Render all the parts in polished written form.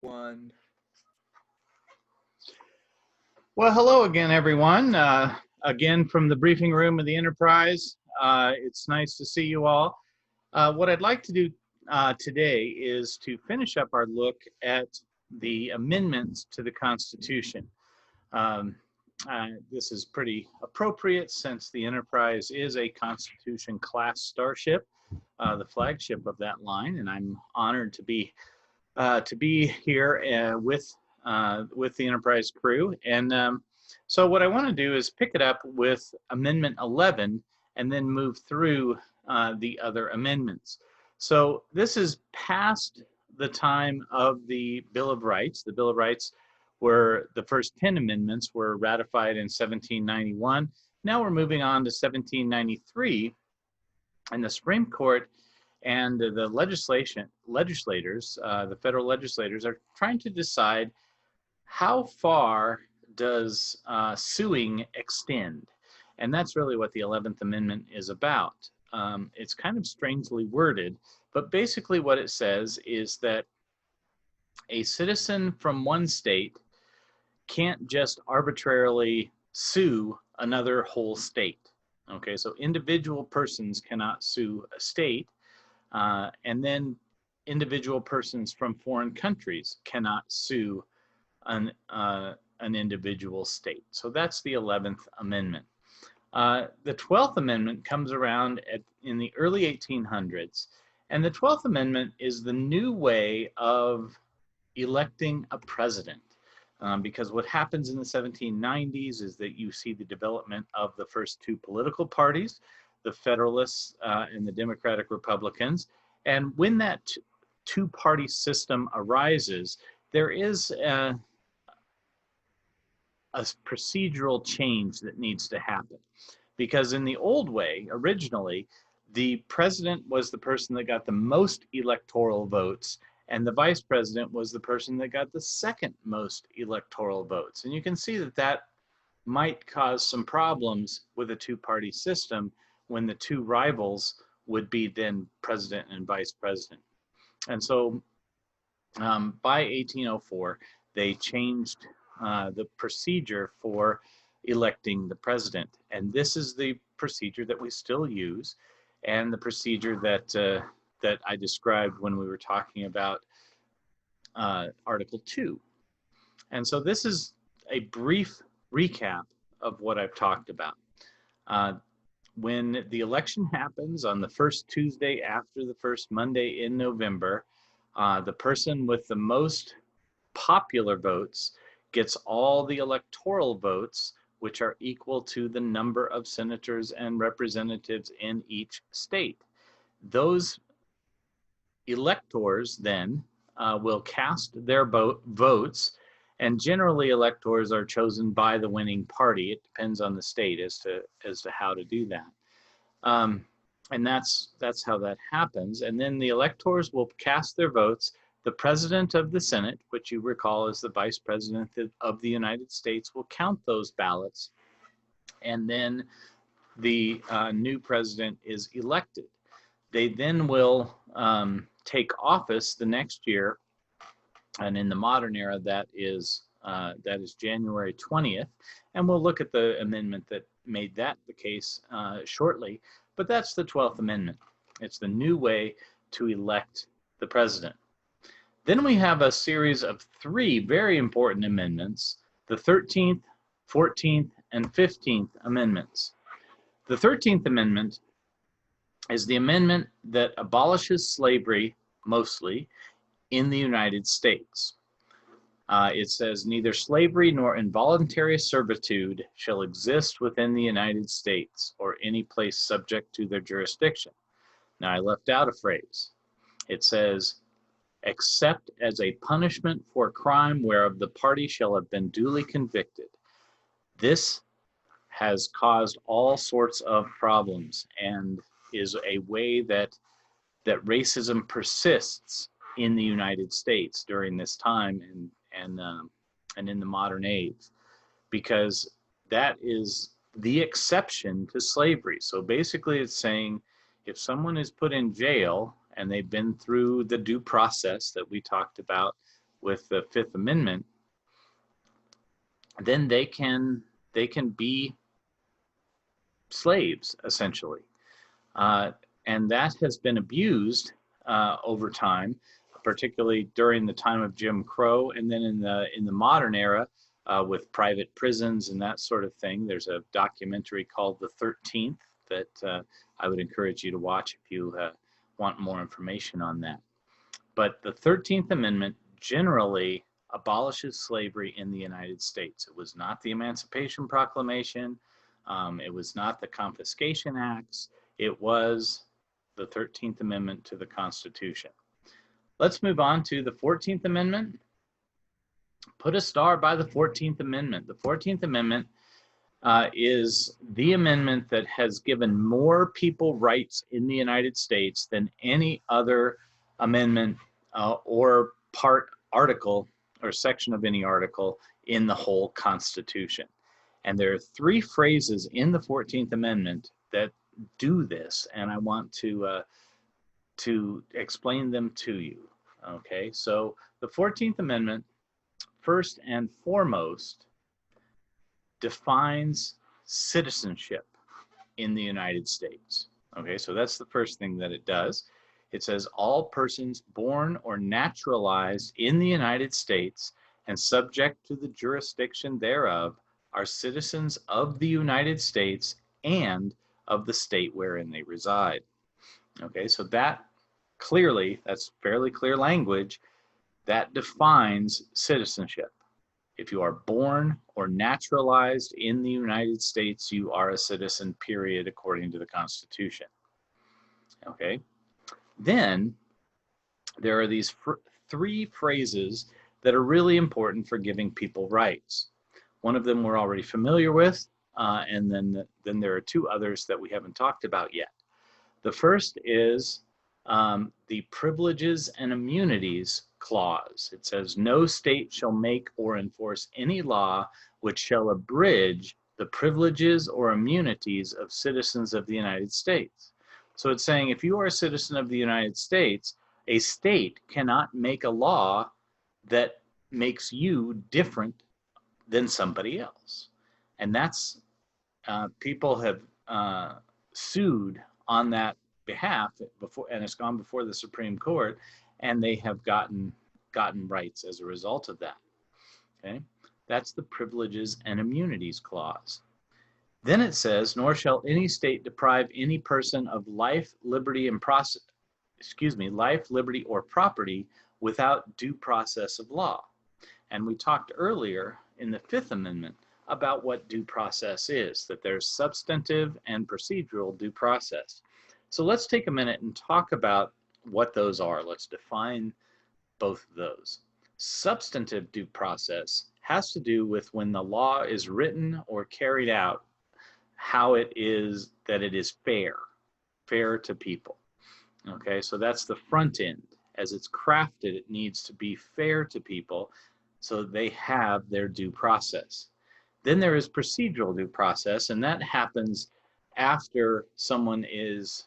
One. Well, hello again, everyone. Again, from the briefing room of the Enterprise. It's nice to see you all. What I'd like to do today is to finish up our look at the amendments to the Constitution. Um, this is pretty appropriate since the Enterprise is a Constitution class starship, the flagship of that line, and I'm honored to be here with the Enterprise crew. And so what I want to do is pick it up with Amendment 11 and then move through the other amendments. So this is past the time of the Bill of Rights. The Bill of Rights were the first 10 amendments were ratified in 1791. Now we're moving on to 1793, and the Supreme Court and the legislators, the federal legislators, are trying to decide how far does suing extend, and that's really what the 11th Amendment is about. It's kind of strangely worded, but basically what it says is that a citizen from one state can't just arbitrarily sue another whole state. Okay, so individual persons cannot sue a state, and then individual persons from foreign countries cannot sue an individual state. So that's the 11th Amendment. The 12th Amendment comes around in the early 1800s, and the 12th Amendment is the new way of electing a president. Because what happens in the 1790s is that you see the development of the first two political parties, the Federalists and the Democratic Republicans. And when that two-party system arises, there is a procedural change that needs to happen. Because in the old way, originally, the president was the person that got the most electoral votes, and the vice president was the person that got the second most electoral votes. And you can see that that might cause some problems with a two-party system when the two rivals would be then president and vice president. And so by 1804, they changed the procedure for electing the president. And this is the procedure that we still use, and the procedure that I described when we were talking about Article 2. And so this is a brief recap of what I've talked about. When the election happens on the first Tuesday after the first Monday in November, the person with the most popular votes gets all the electoral votes, which are equal to the number of senators and representatives in each state. Those electors then will cast their votes, and generally electors are chosen by the winning party. It depends on the state as to how to do that. And that's how that happens. And then the electors will cast their votes. The president of the Senate, which you recall is the vice president of the United States, will count those ballots, and then the new president is elected. They then will take office the next year, and in the modern era that is January 20th, and we'll look at the amendment that made that the case shortly. But that's the 12th Amendment. It's the new way to elect the president. Then we have a series of three very important amendments: the 13th, 14th, and 15th Amendments. The 13th Amendment is the amendment that abolishes slavery, mostly, in the United States. It says, neither slavery nor involuntary servitude shall exist within the United States or any place subject to their jurisdiction. Now, I left out a phrase. It says, except as a punishment for crime whereof the party shall have been duly convicted. This has caused all sorts of problems and is a way that racism persists in the United States during this time and in the modern age, because that is the exception to slavery. So basically it's saying if someone is put in jail and they've been through the due process that we talked about with the Fifth Amendment, then they can be slaves, essentially. And that has been abused over time, particularly during the time of Jim Crow, and then in the modern era with private prisons and that sort of thing. There's a documentary called The 13th that I would encourage you to watch if you want more information on that. But the 13th Amendment generally abolishes slavery in the United States. It was not the Emancipation Proclamation. It was not the Confiscation Acts. It was the 13th Amendment to the Constitution. Let's move on to the 14th Amendment. Put a star by the 14th Amendment. The 14th Amendment is the amendment that has given more people rights in the United States than any other amendment or part, article, or section of any article in the whole Constitution. And there are three phrases in the 14th Amendment that do this, and I want to explain them to you. Okay, so the 14th Amendment, first and foremost, defines citizenship in the United States. Okay, so that's the first thing that it does. It says all persons born or naturalized in the United States and subject to the jurisdiction thereof are citizens of the United States and of the state wherein they reside. Okay, so that clearly, that's fairly clear language, that defines citizenship. If you are born or naturalized in the United States, you are a citizen, period, according to the Constitution. Okay, then there are these three phrases that are really important for giving people rights. One of them we're already familiar with, and then there are two others that we haven't talked about yet. The first is the Privileges and Immunities Clause. It says, no state shall make or enforce any law which shall abridge the privileges or immunities of citizens of the United States. So it's saying if you are a citizen of the United States, a state cannot make a law that makes you different than somebody else. And that's, people have sued on that behalf before, and it's gone before the Supreme Court, and they have gotten rights as a result of that. Okay, that's the Privileges and Immunities Clause. Then it says, nor shall any state deprive any person of life, liberty, and life, liberty, or property without due process of law. And we talked earlier in the Fifth Amendment about what due process is, that there's substantive and procedural due process. So let's take a minute and talk about what those are. Let's define both of those. Substantive due process has to do with when the law is written or carried out, how it is that it is fair to people. Okay, so that's the front end. As it's crafted, it needs to be fair to people so they have their due process. Then there is procedural due process, and that happens after someone is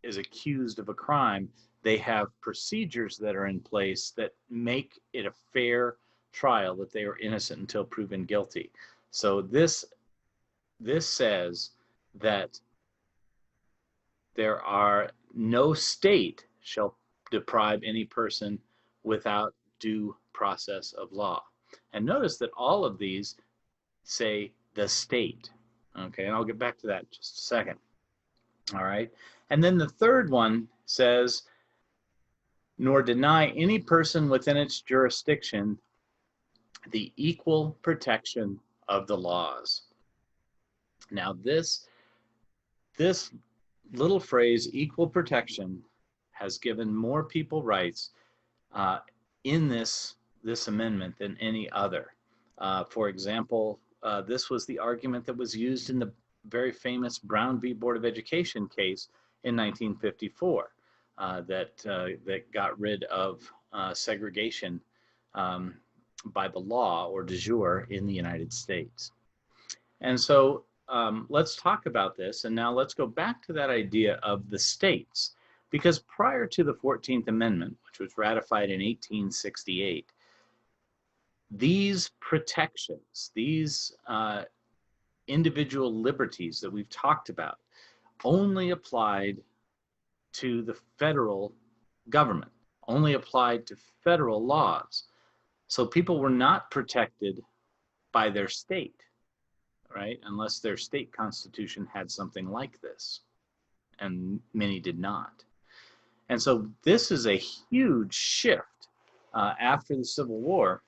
accused of a crime. They have procedures that are in place that make it a fair trial, that they are innocent until proven guilty. So this says that there are no state shall deprive any person without due process of law. And notice that all of these say the state. Okay, and I'll get back to that in just a second. All right, and then the third one says, nor deny any person within its jurisdiction the equal protection of the laws. Now this little phrase, equal protection, has given more people rights in this amendment than any other. For example, this was the argument that was used in the very famous Brown v. Board of Education case in 1954 that got rid of segregation by the law or de jure in the United States. And so let's talk about this. And now let's go back to that idea of the states. Because prior to the 14th Amendment, which was ratified in 1868, these protections, these individual liberties that we've talked about, only applied to the federal government, only applied to federal laws. So people were not protected by their state, right? Unless their state constitution had something like this, and many did not. And so this is a huge shift after the Civil War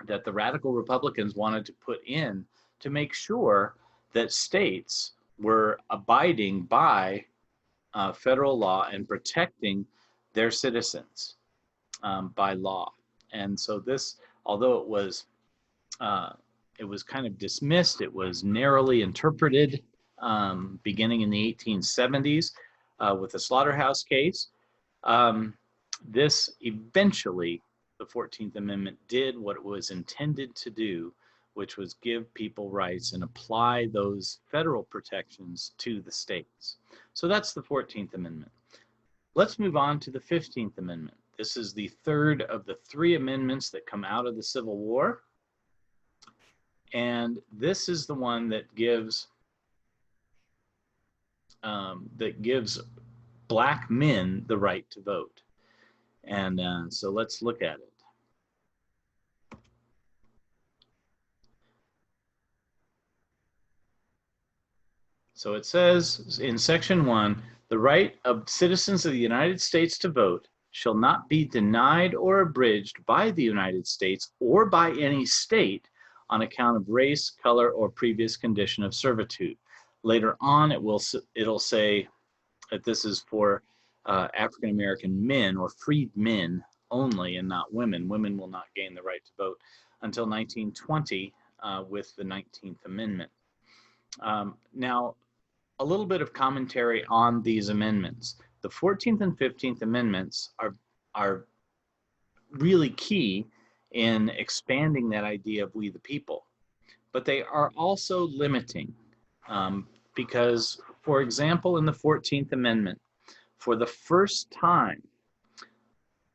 that the radical Republicans wanted to put in to make sure that states were abiding by federal law and protecting their citizens by law. And so this, although it was kind of dismissed, it was narrowly interpreted beginning in the 1870s with the Slaughterhouse case. This eventually, the 14th Amendment did what it was intended to do, which was give people rights and apply those federal protections to the states. So that's the 14th Amendment. Let's move on to the 15th Amendment. This is the third of the three amendments that come out of the Civil War. And this is the one that gives Black men the right to vote. And so let's look at it. So it says in Section 1, the right of citizens of the United States to vote shall not be denied or abridged by the United States or by any state on account of race, color, or previous condition of servitude. Later on, it'll say that this is for African American men or freed men only and not women. Women will not gain the right to vote until 1920 with the 19th Amendment. Now, a little bit of commentary on these amendments. The 14th and 15th Amendments are really key in expanding that idea of we the people, but they are also limiting because, for example, in the 14th Amendment, for the first time,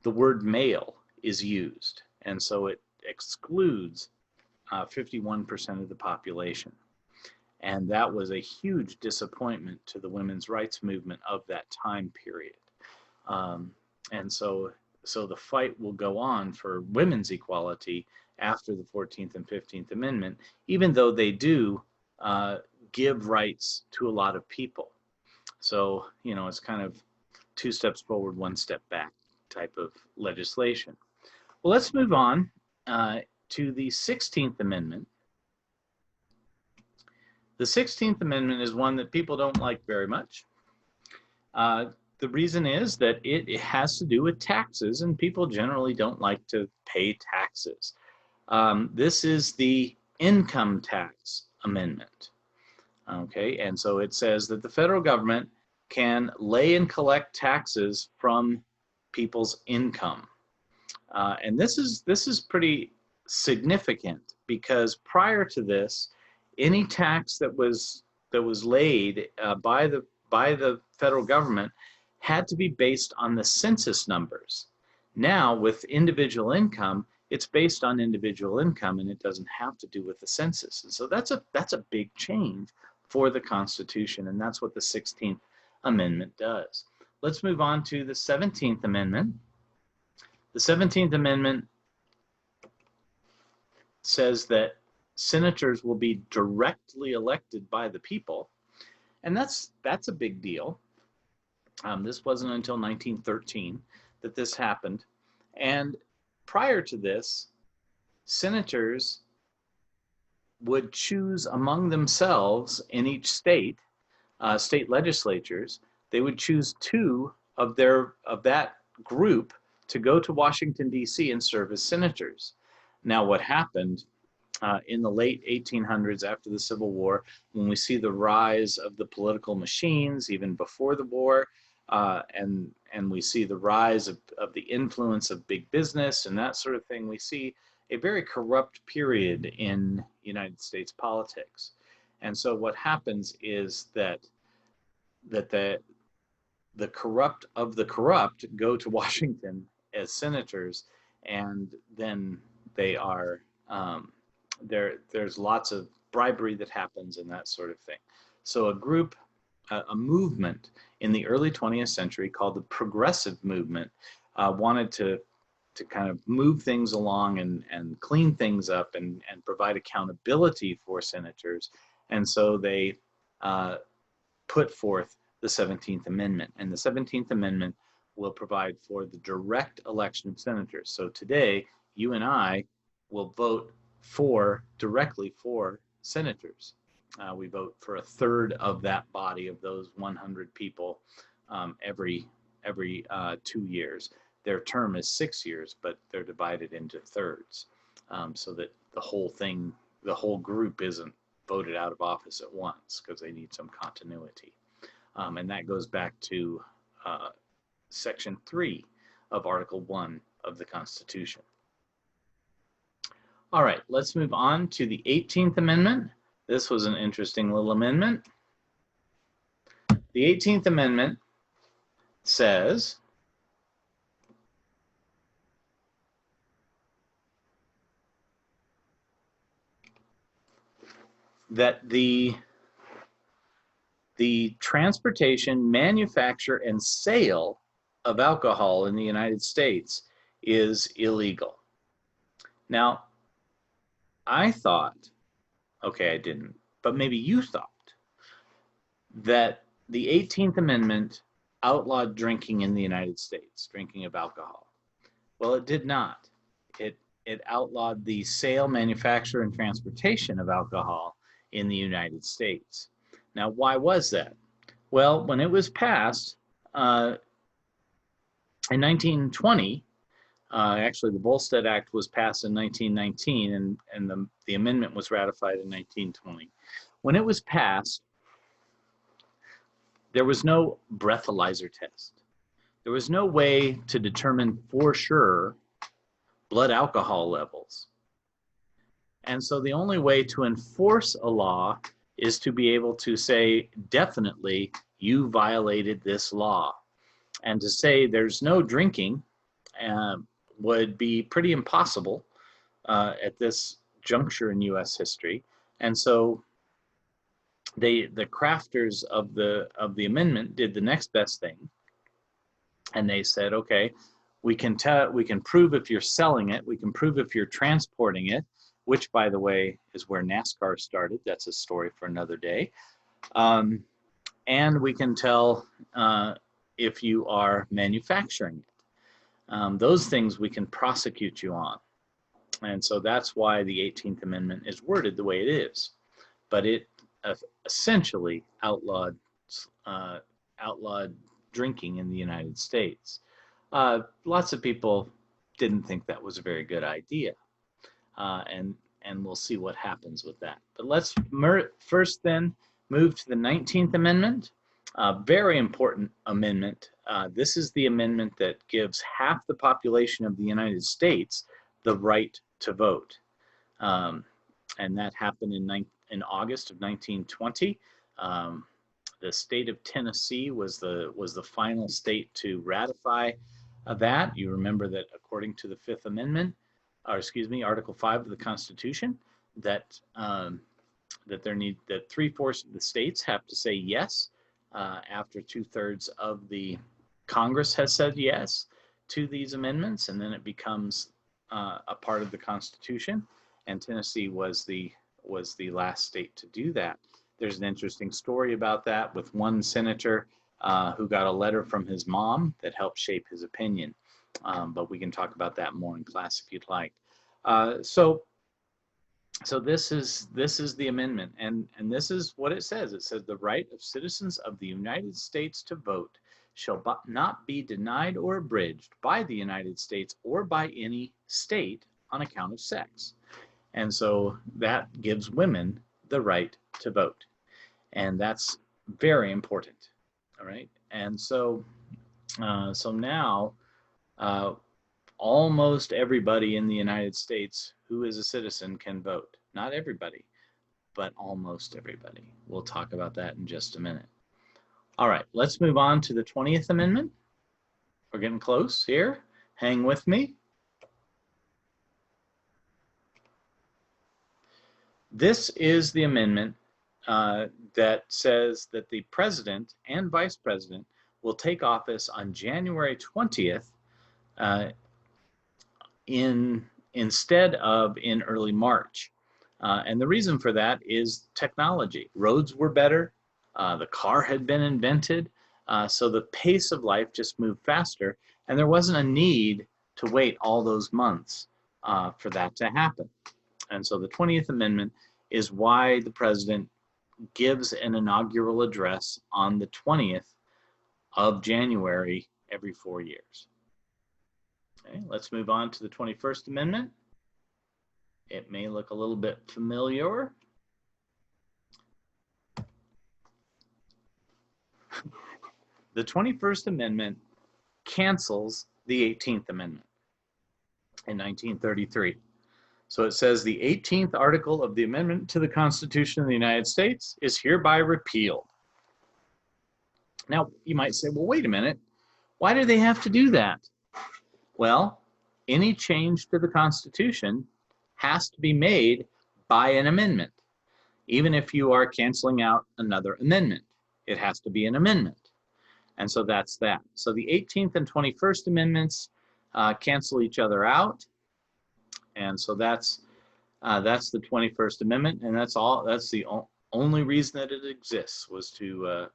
the word male is used, and so it excludes 51% of the population. And that was a huge disappointment to the women's rights movement of that time period. And so the fight will go on for women's equality after the 14th and 15th Amendment, even though they do give rights to a lot of people. So, it's kind of 2 steps forward, 1 step back type of legislation. Well, let's move on to the 16th Amendment. The 16th Amendment is one that people don't like very much. The reason is that it has to do with taxes, and people generally don't like to pay taxes. This is the Income Tax Amendment. Okay, and so it says that the federal government can lay and collect taxes from people's income. And this is pretty significant because prior to this, any tax that was laid by the federal government had to be based on the census numbers. Now, with individual income, it's based on individual income, and it doesn't have to do with the census. And so that's a big change for the Constitution, and that's what the 16th Amendment does. Let's move on to the 17th Amendment. The 17th Amendment says that senators will be directly elected by the people, and that's a big deal. This wasn't until 1913 that this happened, and prior to this, senators would choose among themselves in each state, state legislatures. They would choose 2 of that group to go to Washington, D.C. and serve as senators. Now, what happened in the late 1800s after the Civil War, when we see the rise of the political machines, even before the war, and we see the rise of the influence of big business and that sort of thing, we see a very corrupt period in United States politics. And so what happens is that the corrupt of the corrupt go to Washington as senators, and then they are there's lots of bribery that happens and that sort of thing. So a movement in the early 20th century called the Progressive Movement wanted to kind of move things along and clean things up and provide accountability for senators. And so they put forth the 17th Amendment. And the 17th Amendment will provide for the direct election of senators. So today, you and I will vote directly for senators. We vote for a third of that body of those 100 people every 2 years. Their term is 6 years, but they're divided into thirds, so that the whole group isn't voted out of office at once, because they need some continuity. And that goes back to Section 3 of Article 1 of the Constitution. All right, let's move on to the 18th Amendment. This was an interesting little amendment. The 18th Amendment says that the transportation, manufacture, and sale of alcohol in the United States is illegal. Now, I thought, okay, I didn't, but maybe you thought that the 18th Amendment outlawed drinking in the United States, drinking of alcohol. Well, it did not. It outlawed the sale, manufacture, and transportation of alcohol in the United States. Now, why was that? Well, when it was passed in 1920, actually the Volstead Act was passed in 1919, and the amendment was ratified in 1920. When it was passed, there was no breathalyzer test. There was no way to determine for sure blood alcohol levels. And so the only way to enforce a law is to be able to say, definitely, you violated this law. And to say there's no drinking would be pretty impossible at this juncture in U.S. history. And so the crafters of the amendment did the next best thing, and they said, okay, we can prove if you're selling it, we can prove if you're transporting it, which, by the way, is where NASCAR started. That's a story for another day. And we can tell if you are manufacturing it. Those things we can prosecute you on. And so that's why the 18th Amendment is worded the way it is. But it essentially outlawed drinking in the United States. Lots of people didn't think that was a very good idea. And we'll see what happens with that. But let's first then move to the 19th Amendment. Very important amendment. This is the amendment that gives half the population of the United States the right to vote. And that happened in August of 1920. The state of Tennessee was the final state to ratify that. You remember that according to the Fifth Amendment, Article 5 of the Constitution, that that 3/4 of the states have to say yes after 2/3 of the Congress has said yes to these amendments, and then it becomes a part of the Constitution. And Tennessee was the last state to do that. There's an interesting story about that with one senator who got a letter from his mom that helped shape his opinion. But we can talk about that more in class if you'd like. So this is the amendment, and this is what it says. It says the right of citizens of the United States to vote shall not be denied or abridged by the United States or by any state on account of sex. And so that gives women the right to vote, and that's very important. All right, and so now almost everybody in the United States who is a citizen can vote. Not everybody, but almost everybody. We'll talk about that in just a minute. All right, let's move on to the 20th Amendment. We're getting close here. Hang with me. This is the amendment that says that the president and vice president will take office on January 20th instead of in early March. And the reason for that is technology. Roads were better, the car had been invented, so the pace of life just moved faster, and there wasn't a need to wait all those months for that to happen. And so the 20th Amendment is why the president gives an inaugural address on the 20th of January every 4 years. Okay, let's move on to the 21st Amendment. It may look a little bit familiar. The 21st Amendment cancels the 18th Amendment in 1933. So it says the 18th article of the amendment to the Constitution of the United States is hereby repealed. Now, you might say, well, wait a minute. Why do they have to do that? Well, any change to the Constitution has to be made by an amendment. Even if you are canceling out another amendment, it has to be an amendment. And so that's that. So the 18th and 21st Amendments cancel each other out. And so that's the 21st Amendment, and that's all. That's the only reason that it exists, was to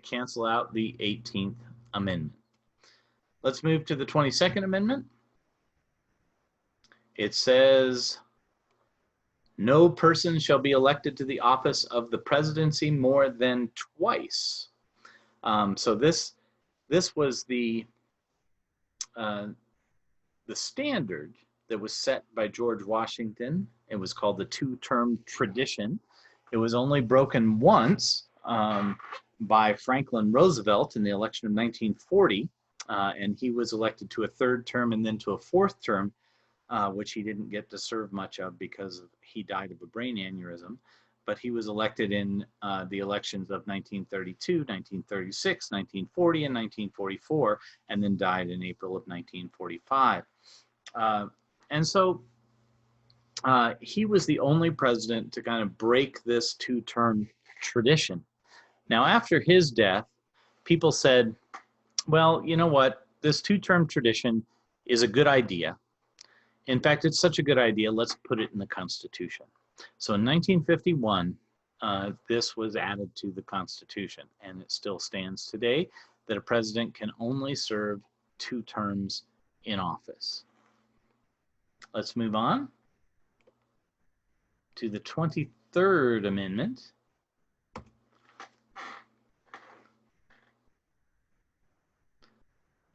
cancel out the 18th Amendment. Let's move to the 22nd Amendment. It says, no person shall be elected to the office of the presidency more than twice. So this was the standard that was set by George Washington. It was called the two-term tradition. It was only broken once by Franklin Roosevelt in the election of 1940, and he was elected to a third term and then to a fourth term, which he didn't get to serve much of because he died of a brain aneurysm. But he was elected in the elections of 1932, 1936, 1940, and 1944, and then died in April of 1945. And so he was the only president to kind of break this two-term tradition. Now, after his death, people said, well, you know what? This two-term tradition is a good idea. In fact, it's such a good idea, let's put it in the Constitution. So in 1951, this was added to the Constitution, and it still stands today that a president can only serve 2 terms in office. Let's move on to the 23rd Amendment.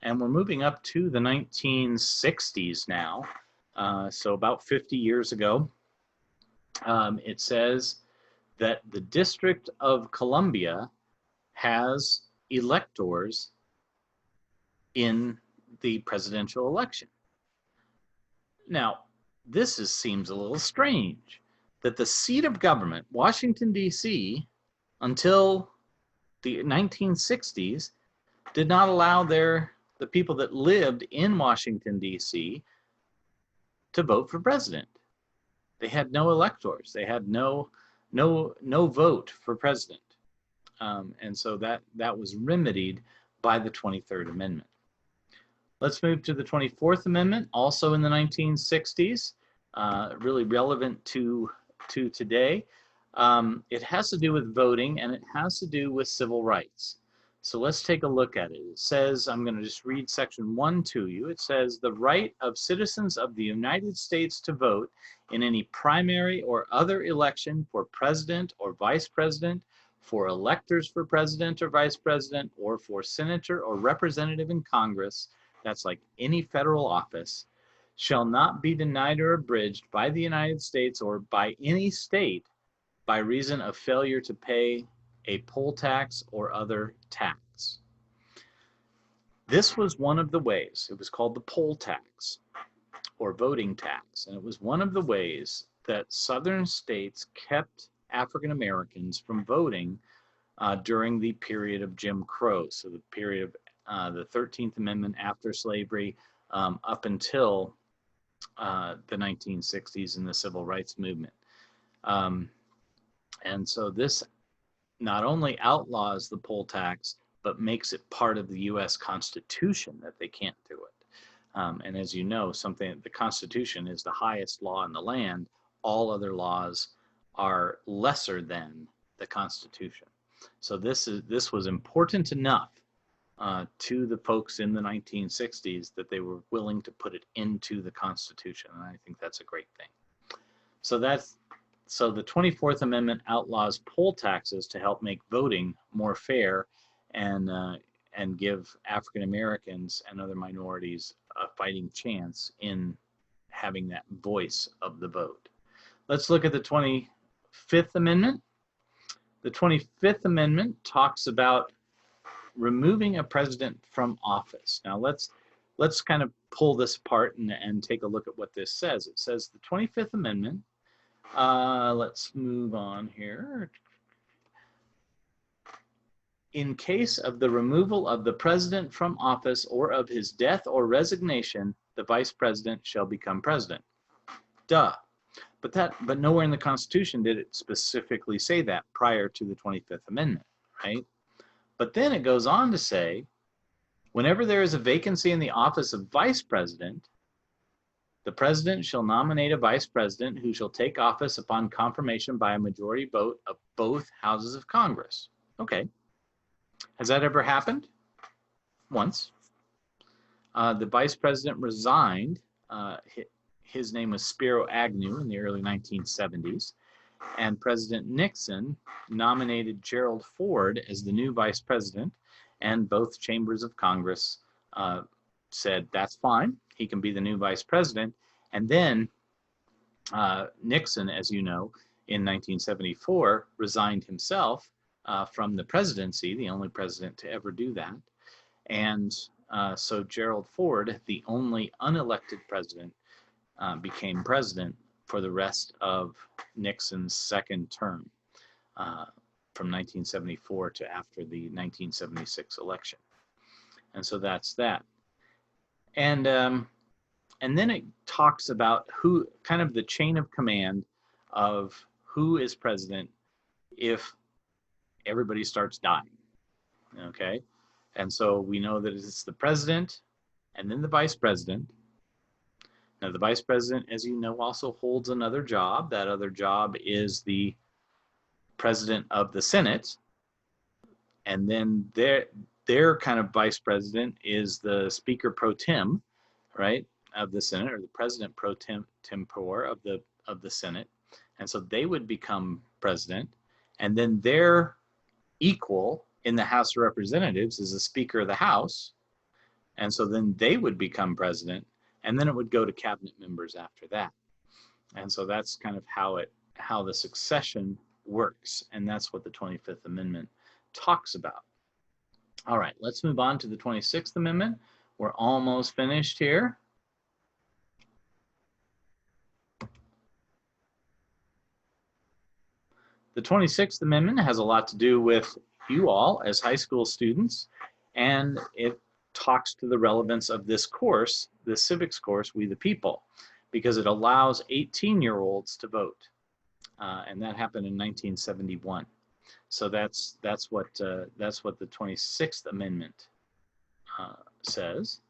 And we're moving up to the 1960s now. So about 50 years ago, it says that the District of Columbia has electors in the presidential election. Now, this seems a little strange, that the seat of government, Washington, D.C., until the 1960s, did not allow the people that lived in Washington, D.C., to vote for president. They had no electors. They had no vote for president. And so that was remedied by the 23rd Amendment. Let's move to the 24th Amendment, also in the 1960s, really relevant to today. It has to do with voting, and it has to do with civil rights. So let's take a look at it. It says, I'm going to just read section 1 to you. It says, the right of citizens of the United States to vote in any primary or other election for president or vice president, for electors for president or vice president, or for senator or representative in Congress, that's like any federal office, shall not be denied or abridged by the United States or by any state by reason of failure to pay a poll tax or other tax. This was one of the ways, it was called the poll tax or voting tax, and it was one of the ways that southern states kept African Americans from voting during the period of Jim Crow, so the period of the 13th Amendment after slavery up until the 1960s and the Civil Rights Movement. And so this not only outlaws the poll tax, but makes it part of the U.S. Constitution that they can't do it. And as you know, the Constitution is the highest law in the land. All other laws are lesser than the Constitution. So this was important enough to the folks in the 1960s that they were willing to put it into the Constitution, and I think that's a great thing. So the 24th Amendment outlaws poll taxes to help make voting more fair and give African Americans and other minorities a fighting chance in having that voice of the vote. Let's look at the 25th Amendment. The 25th Amendment talks about removing a president from office. Now let's kind of pull this apart and take a look at what this says. It says the 25th Amendment, let's move on here. In case of the removal of the president from office or of his death or resignation, the vice president shall become president. Duh. But nowhere in the Constitution did it specifically say that prior to the 25th Amendment, right? But then it goes on to say, whenever there is a vacancy in the office of vice president, the president shall nominate a vice president who shall take office upon confirmation by a majority vote of both houses of Congress. Okay. Has that ever happened? Once. The vice president resigned. His name was Spiro Agnew in the early 1970s. And President Nixon nominated Gerald Ford as the new vice president, and both chambers of Congress said, that's fine, he can be the new vice president. And then Nixon, as you know, in 1974, resigned himself from the presidency, the only president to ever do that. And so Gerald Ford, the only unelected president, became president for the rest of Nixon's second term from 1974 to after the 1976 election. And so that's that. And then it talks about who, kind of the chain of command of who is president if everybody starts dying, okay? And so we know that it's the president and then the vice president. Now, the vice president, as you know, also holds another job. That other job is the president of the Senate. And then their kind of vice president is the speaker pro tem, right, of the Senate, or the president pro tempore of the Senate. And so they would become president. And then their equal in the House of Representatives is the Speaker of the House. And so then they would become president. And then it would go to cabinet members after that. And so that's kind of how the succession works. And that's what the 25th Amendment talks about. All right, let's move on to the 26th Amendment. We're almost finished here. The 26th Amendment has a lot to do with you all as high school students, and it talks to the relevance of this course, the civics course, We the People, because it allows 18-year-olds to vote, and that happened in 1971. So that's what the 26th Amendment says.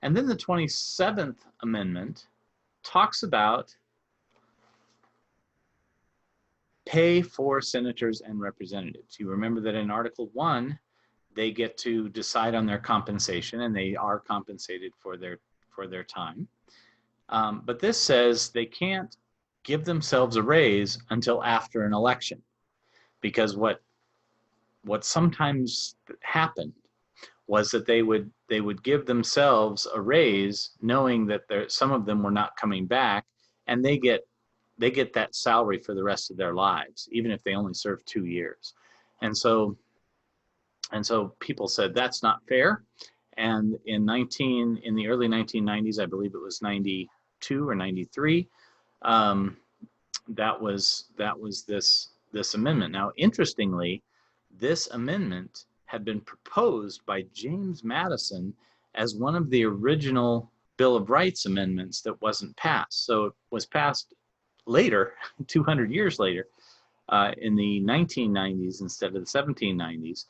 And then the 27th Amendment talks about pay for senators and representatives. You remember that in Article 1, they get to decide on their compensation, and they are compensated for their time. But this says they can't give themselves a raise until after an election, because what sometimes happened was that they would give themselves a raise knowing that some of them were not coming back, and they get that salary for the rest of their lives, even if they only serve 2 years. And so people said that's not fair. And in the early 1990s, I believe it was 92 or 93, that was this amendment. Now, interestingly, this amendment had been proposed by James Madison as one of the original Bill of Rights amendments that wasn't passed. So it was passed later, 200 years later, in the 1990s instead of the 1790s.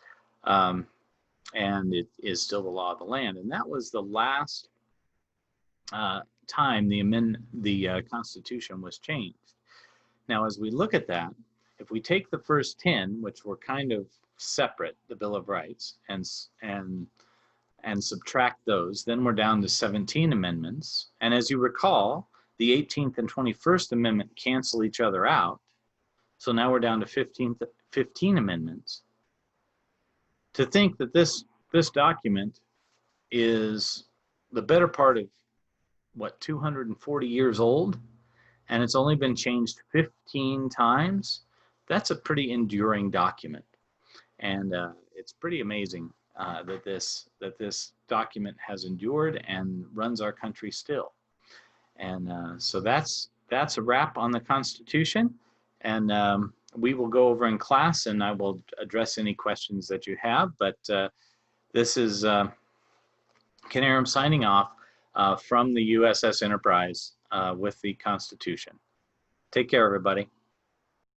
And it is still the law of the land. And that was the last time the Constitution was changed. Now, as we look at that, if we take the first 10, which were kind of separate, the Bill of Rights, and subtract those, then we're down to 17 amendments. And as you recall, the 18th and 21st Amendment cancel each other out. So now we're down to 15 amendments. To think that this document is the better part of, what, 240 years old, and it's only been changed 15 times, that's a pretty enduring document. And it's pretty amazing that this document has endured and runs our country still. And so that's a wrap on the Constitution. And we will go over in class, and I will address any questions that you have. But this is Ken Aram signing off from the USS Enterprise with the Constitution. Take care, everybody.